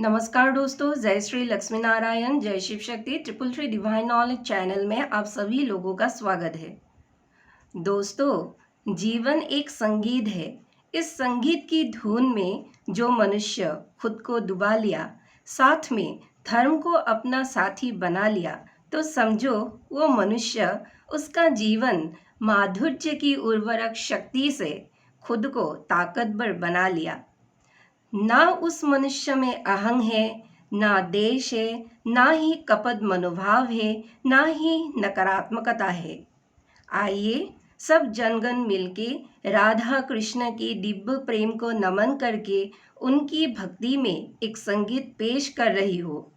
नमस्कार दोस्तों, जय श्री लक्ष्मी नारायण, जय Shiv Shakti, 333 divine knowledge channel में आप सभी लोगों का स्वागत है। दोस्तों, जीवन एक संगीत है। इस संगीत की धुन में जो मनुष्य खुद को डुबा लिया, साथ में धर्म को अपना साथी बना लिया, तो समझो वो मनुष्य उसका जीवन माधुर्य की उर्वरक शक्ति से खुद को ताकतवर बना लिया। ना उस मनुष्य में अहंग है, ना देश है, ना ही कपट मनोभाव है, ना ही नकारात्मकता है। आइए सब जनगण मिलके राधा कृष्ण की दिव्य प्रेम को नमन करके उनकी भक्ति में एक संगीत पेश कर रही हो।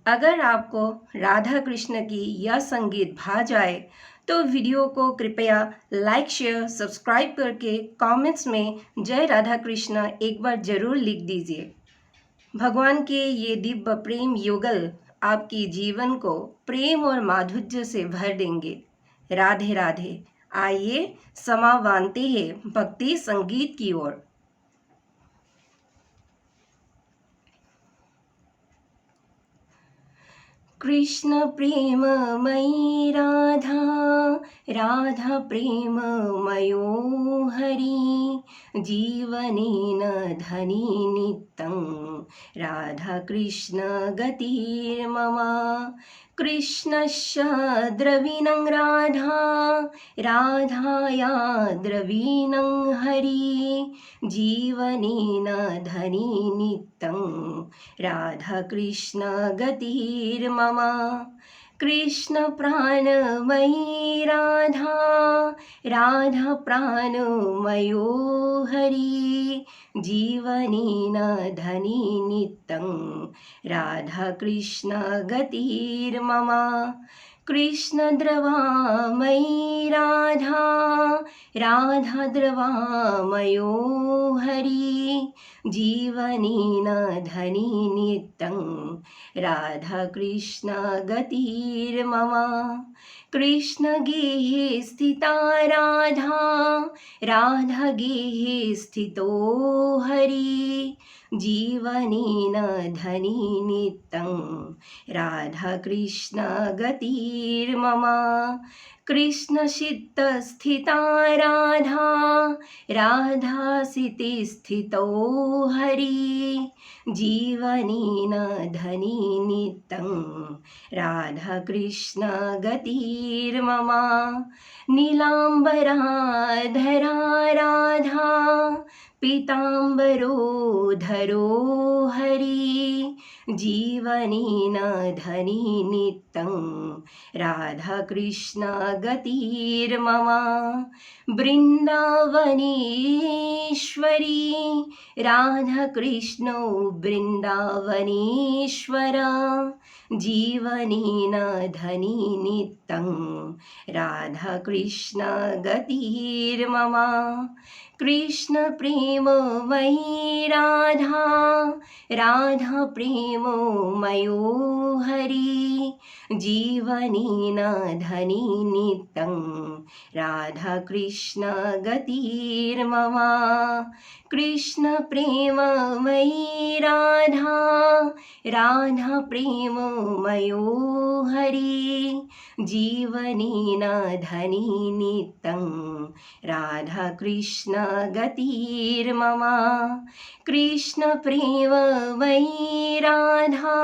अगर आपको राधा कृष्ण की यह संगीत भा जाए तो वीडियो को कृपया लाइक शेयर सब्सक्राइब करके कमेंट्स में जय राधा कृष्ण एक बार जरूर लिख दीजिए। भगवान के ये दिव्य प्रेम युगल आपके जीवन को प्रेम और माधुर्य से भर देंगे। राधे राधे। आइए समा बांधते हैं भक्ति संगीत की ओर। कृष्ण प्रेममयी राधा, राधा प्रेममयो हरि, जीवनेन धनी नित्यं, राधा कृष्ण गतिर्मम। कृष्णस्य द्रविणं राधा, राधाया द्रविणं हरि, जीवनेन धनी नित्यं, राधा कृष्ण गतिर्मम। कृष्ण प्राणमयी राधा, राधा प्राणमयो हरि, जीवनेन धनी नित्यं, राधा कृष्ण गतिर्मम। कृष्ण द्रवामयी राधा, राधा द्रवामयो हरि, जीवनेन धनी नित्यं, राधा कृष्ण गतिर्मम। कृष्ण गेहे स्थिता राधा, राधा गेहे स्थितो हरि, जीवनेन धनी नित्यं, राधा कृष्ण गतिर्मम। कृष्ण चित्त स्थिता राधा, राधा सिते स्थितो हरि, जीवनेन धनी नित्यं, राधा कृष्ण गतिर्मम। नीलाम्बरा धरा राधा, पीताम्बरो धरो हरि, जीवनेन धनी नित्यं, राधा कृष्ण गतिर्मम। वृन्दावनेश्वरी राधा कृष्णो वृन्दावनेश्वर, जीवनेन धनी नित्यं, राधा कृष्ण गतिर्मम। कृष्ण प्रेममयी राधा, राधा प्रेममयो हरि, जीवनेन धनी नित्यं, राधा कृष्ण गतिर्मम। कृष्ण प्रेममयी राधा, राधा प्रेममयो हरि, जीवनेन धनी नित्यं, राधा कृष्ण गतिर्मम। कृष्ण प्रेममयी राधा,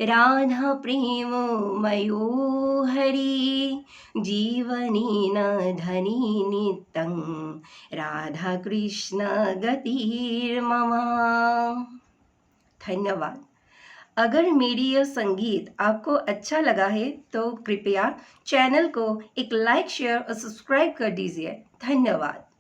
राधा प्रेममयो हरि, जीवनेन धनी नित्यं, राधा कृष्ण गतिर्मम। धन्यवाद। अगर मेरी यह संगीत आपको अच्छा लगा है तो कृपया चैनल को एक लाइक शेयर और सब्सक्राइब कर दीजिए। धन्यवाद।